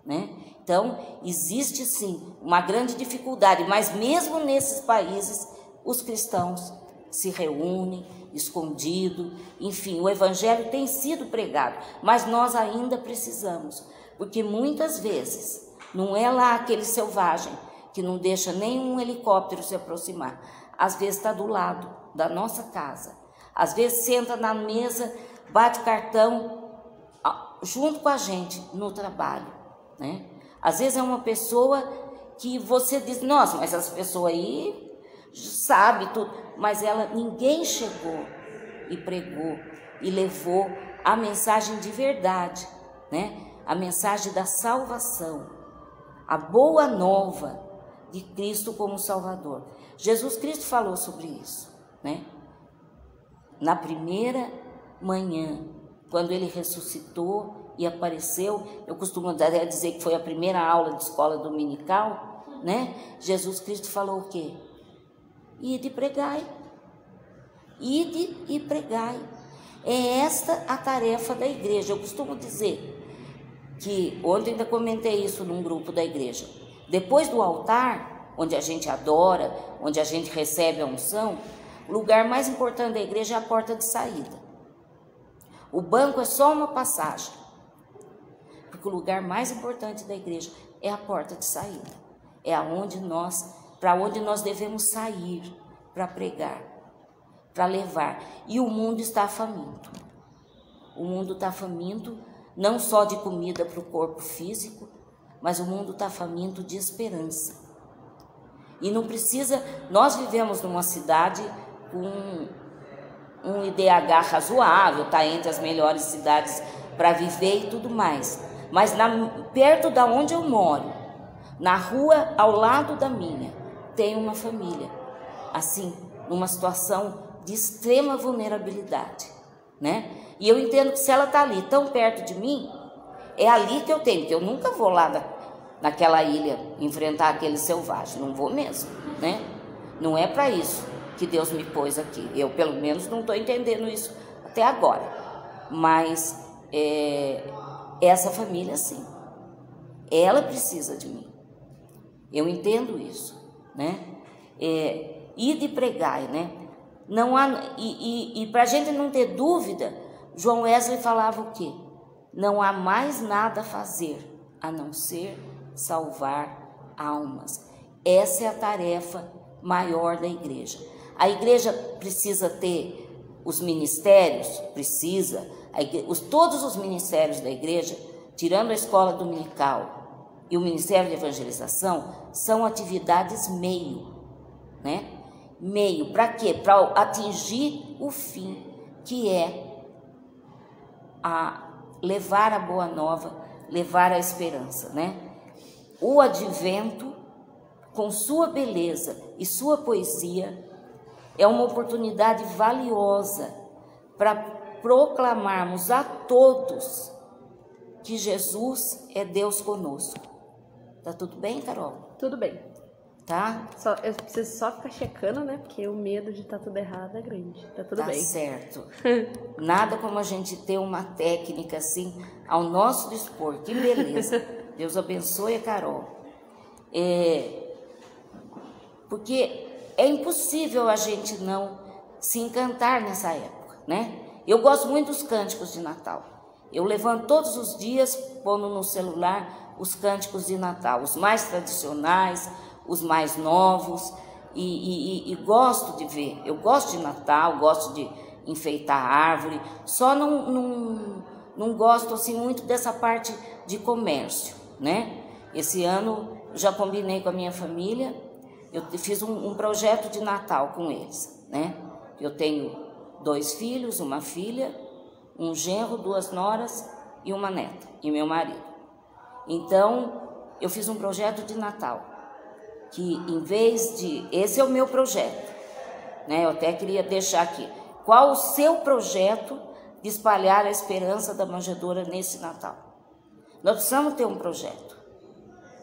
né? Então, existe sim uma grande dificuldade, mas mesmo nesses países, os cristãos se reúnem, escondido, enfim, o evangelho tem sido pregado, mas nós ainda precisamos, porque muitas vezes não é lá aquele selvagem que não deixa nenhum helicóptero se aproximar, às vezes está do lado da nossa casa, às vezes senta na mesa, bate cartão junto com a gente no trabalho, né? Às vezes é uma pessoa que você diz, nossa, mas essa pessoa aí sabe tudo, mas ninguém chegou e pregou e levou a mensagem de verdade, né? A mensagem da salvação, a boa nova de Cristo como Salvador. Jesus Cristo falou sobre isso, né? Na primeira manhã, quando ele ressuscitou e apareceu, eu costumo até dizer que foi a primeira aula de escola dominical, né? Jesus Cristo falou o quê? Ide e pregai. Ide e pregai. É esta a tarefa da igreja. Eu costumo dizer que, ontem ainda comentei isso num grupo da igreja, depois do altar, onde a gente adora, onde a gente recebe a unção, o lugar mais importante da igreja é a porta de saída. O banco é só uma passagem, porque o lugar mais importante da igreja é a porta de saída. É para onde nós devemos sair para pregar, para levar. E o mundo está faminto. O mundo está faminto, não só de comida para o corpo físico, mas o mundo está faminto de esperança. E não precisa... Nós vivemos numa cidade com um IDH razoável, está entre as melhores cidades para viver e tudo mais. Mas perto da onde eu moro, na rua ao lado da minha, tem uma família, assim, numa situação de extrema vulnerabilidade, né? E eu entendo que se ela está ali, tão perto de mim, é ali que eu tenho, que eu nunca vou lá naquela ilha enfrentar aquele selvagem, não vou mesmo, né? Não é para isso que Deus me pôs aqui. Eu, pelo menos, não estou entendendo isso até agora. Mas essa família, sim, ela precisa de mim. Eu entendo isso, né? E de pregar, né? Não há, e para a gente não ter dúvida, João Wesley falava o quê? Não há mais nada a fazer a não ser salvar almas. Essa é a tarefa maior da igreja. A igreja precisa ter os ministérios, todos os ministérios da igreja, tirando a escola dominical e o ministério de evangelização, são atividades meio, né? Meio, para quê? Para atingir o fim, que é levar a boa nova, levar a esperança, né? O advento, com sua beleza e sua poesia, é uma oportunidade valiosa para proclamarmos a todos que Jesus é Deus conosco. Tá tudo bem, Carol? Tudo bem. Tá? Eu preciso só ficar checando, né? Porque o medo de estar tudo errado é grande. Tá tudo bem. Tá certo. Nada como a gente ter uma técnica assim ao nosso dispor. Que beleza. Deus abençoe a Carol. Porque é impossível a gente não se encantar nessa época, né? Eu gosto muito dos cânticos de Natal. Eu levanto todos os dias, pondo no celular os cânticos de Natal, os mais tradicionais, os mais novos, e gosto de ver. Eu gosto de Natal, gosto de enfeitar a árvore, só não gosto assim muito dessa parte de comércio, né? Esse ano eu já combinei com a minha família, eu fiz um projeto de Natal com eles, né? Eu tenho 2 filhos, uma filha, um genro, 2 noras e uma neta, e meu marido. Então, eu fiz um projeto de Natal, que em vez de... Esse é o meu projeto, né? Eu até queria deixar aqui. Qual o seu projeto de espalhar a esperança da manjedoura nesse Natal? Nós precisamos ter um projeto,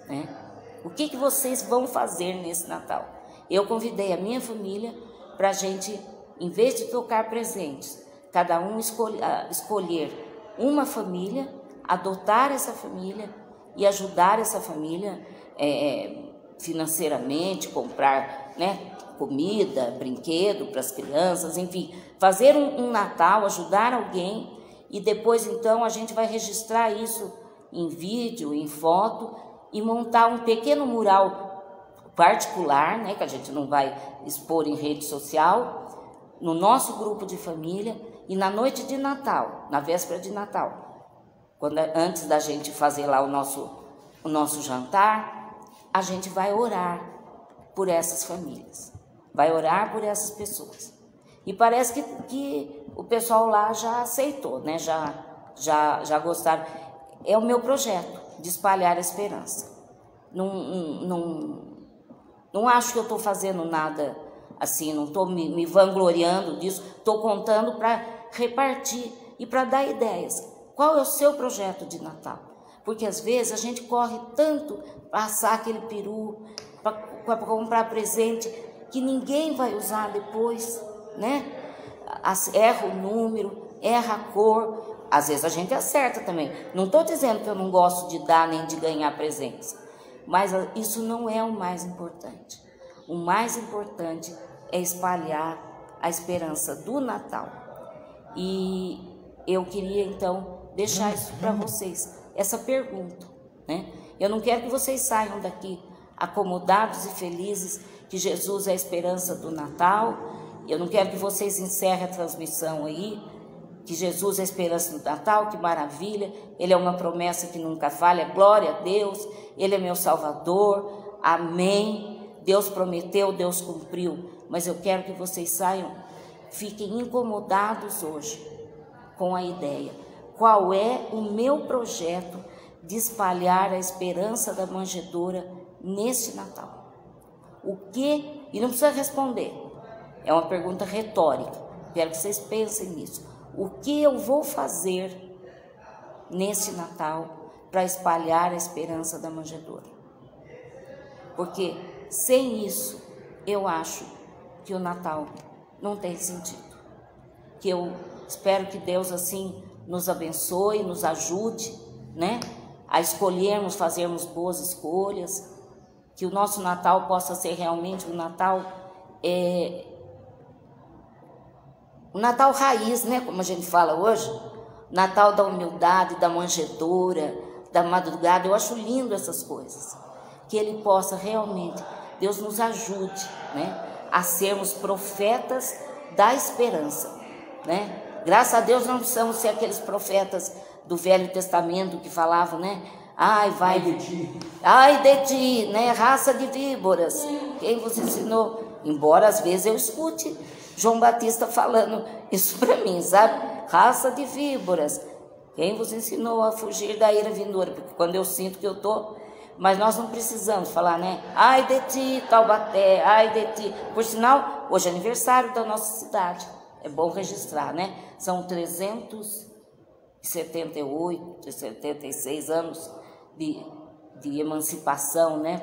né? O que vocês vão fazer nesse Natal? Eu convidei a minha família para a gente, em vez de tocar presentes, cada um escolher uma família, adotar essa família e ajudar essa família financeiramente, comprar, né, comida, brinquedo para as crianças, enfim, fazer um Natal, ajudar alguém, e depois então a gente vai registrar isso em vídeo, em foto, e montar um pequeno mural particular, né, que a gente não vai expor em rede social, no nosso grupo de família, e na noite de Natal, na véspera de Natal, antes da gente fazer lá o nosso jantar, a gente vai orar por essas famílias, vai orar por essas pessoas. E parece que o pessoal lá já aceitou, né? Já gostaram. É o meu projeto de espalhar a esperança. Não acho que eu estou fazendo nada assim, não estou me vangloriando disso, estou contando para repartir e para dar ideias. Qual é o seu projeto de Natal? Porque às vezes a gente corre tanto para assar aquele peru, para comprar presente, que ninguém vai usar depois, né? Erra o número, erra a cor. Às vezes a gente acerta também. Não estou dizendo que eu não gosto de dar nem de ganhar presentes, mas isso não é o mais importante. O mais importante é espalhar a esperança do Natal. E eu queria então deixar isso para vocês, essa pergunta, né? Eu não quero que vocês saiam daqui acomodados e felizes que Jesus é a esperança do Natal. Eu não quero que vocês encerrem a transmissão aí que Jesus é a esperança do Natal, que maravilha, Ele é uma promessa que nunca falha, glória a Deus, Ele é meu Salvador, amém, Deus prometeu, Deus cumpriu, mas eu quero que vocês saiam, fiquem incomodados hoje com a ideia, qual é o meu projeto de espalhar a esperança da manjedoura neste Natal? O que, e não precisa responder, é uma pergunta retórica, quero que vocês pensem nisso. O que eu vou fazer neste Natal para espalhar a esperança da manjedoura? Porque sem isso, eu acho que o Natal não tem sentido. Que eu espero que Deus assim nos abençoe, nos ajude, né? A escolhermos, fazermos boas escolhas. Que o nosso Natal possa ser realmente um Natal o Natal raiz, né, como a gente fala hoje, Natal da humildade, da manjedoura, da madrugada. Eu acho lindo essas coisas. Que Ele possa realmente, Deus nos ajude, né, a sermos profetas da esperança, né? Graças a Deus não precisamos ser aqueles profetas do Velho Testamento que falavam, né? Ai de ti, né, raça de víboras, quem vos ensinou? Embora às vezes eu escute João Batista falando isso para mim, sabe? Raça de víboras, quem vos ensinou a fugir da ira vindoura? Porque quando eu sinto que eu estou... Mas nós não precisamos falar, né? Ai de ti, Taubaté, ai de ti. Por sinal, hoje é aniversário da nossa cidade. É bom registrar, né? São 378, 76 anos de emancipação, né?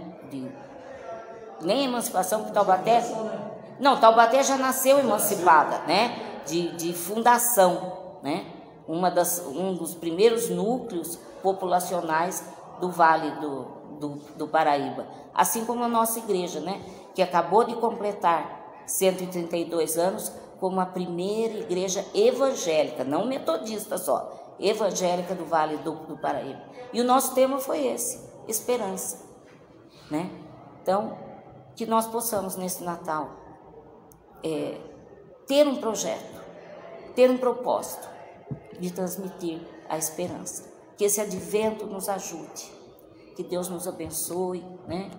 Nem emancipação, porque Taubaté... Não, Taubaté já nasceu emancipada, né? De fundação, né? Um dos primeiros núcleos populacionais do Vale do Paraíba. Assim como a nossa igreja, né? Que acabou de completar 132 anos como a primeira igreja evangélica, não metodista só, evangélica do Vale do Paraíba. E o nosso tema foi esse, esperança, né? Então, que nós possamos nesse Natal ter um projeto, ter um propósito de transmitir a esperança. Que esse advento nos ajude, que Deus nos abençoe, né?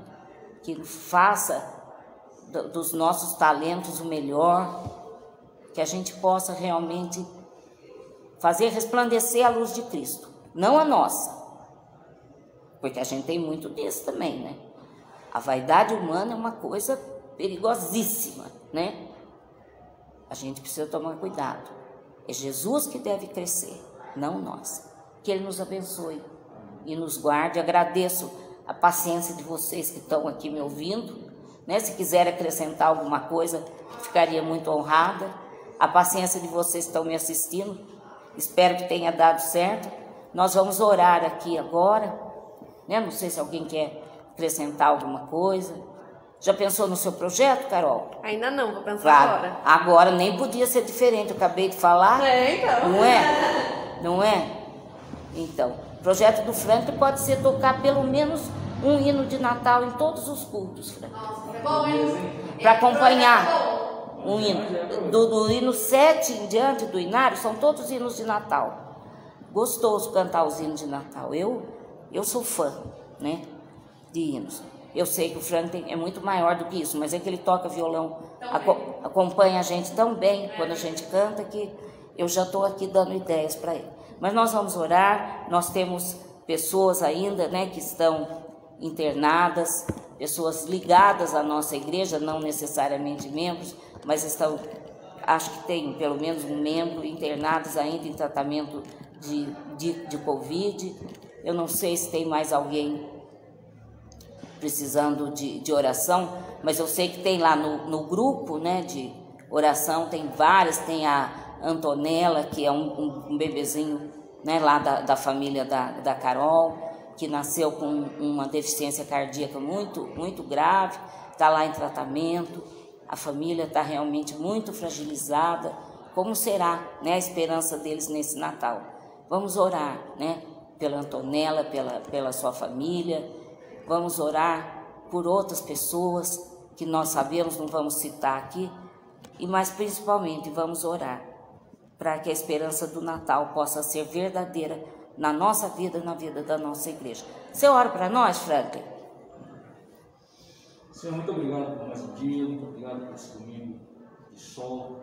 Que faça dos nossos talentos o melhor, que a gente possa realmente fazer resplandecer a luz de Cristo, não a nossa, porque a gente tem muito disso também, né? A vaidade humana é uma coisa perigosíssima, né? A gente precisa tomar cuidado. É Jesus que deve crescer, não nós. Que Ele nos abençoe e nos guarde. Agradeço a paciência de vocês que estão aqui me ouvindo, né? Se quiser acrescentar alguma coisa, ficaria muito honrada. A paciência de vocês que estão me assistindo, espero que tenha dado certo. Nós vamos orar aqui agora, né? Não sei se alguém quer acrescentar alguma coisa. Já pensou no seu projeto, Carol? Ainda não, vou pensar claro, agora. Agora nem podia ser diferente, eu acabei de falar. Então. Não é? Não é? Então, o projeto do Frank pode ser tocar pelo menos um hino de Natal em todos os cultos, Frank. Nossa, é bom, hein? Para acompanhar um hino. Do hino 7 em diante do Inário, são todos hinos de Natal. Gostoso cantar os hinos de Natal. Eu sou fã, né, de hinos. Eu sei que o Frank é muito maior do que isso, mas é que ele toca violão, acompanha a gente tão bem quando a gente canta, que eu já estou aqui dando ideias para ele. Mas nós vamos orar, nós temos pessoas ainda, né, que estão internadas, pessoas ligadas à nossa igreja, não necessariamente membros, mas acho que tem pelo menos um membro internados ainda em tratamento de Covid. Eu não sei se tem mais alguém precisando de oração, mas eu sei que tem lá no grupo, né, de oração, tem várias, tem a Antonella, que é um bebezinho, né, lá da família da Carol, que nasceu com uma deficiência cardíaca muito, muito grave, está lá em tratamento, a família está realmente muito fragilizada. Como será, né, a esperança deles nesse Natal? Vamos orar, né, pela Antonella, pela sua família. Vamos orar por outras pessoas que nós sabemos, não vamos citar aqui, mas principalmente vamos orar para que a esperança do Natal possa ser verdadeira na nossa vida e na vida da nossa igreja. Você ora para nós, Franklin? Senhor, muito obrigado por mais um dia, muito obrigado por esse domingo de sol.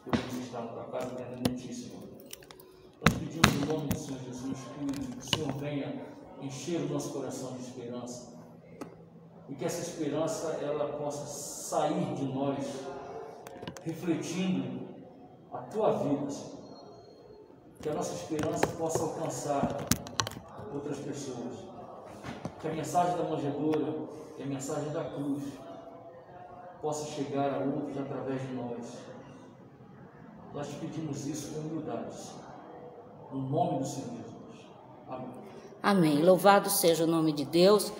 Podemos estar na tua casa atendendo de ti, Senhor. Nós pedimos em nome do Senhor Jesus que o Senhor venha encher o nosso coração de esperança e que essa esperança ela possa sair de nós refletindo a tua vida, Senhor. Que a nossa esperança possa alcançar outras pessoas. Que a mensagem da manjedoura, que a mensagem da cruz possa chegar a outros através de nós. Nós te pedimos isso com humildade, Senhor. No nome do Senhor Jesus. Amém. Amém. Louvado seja o nome de Deus.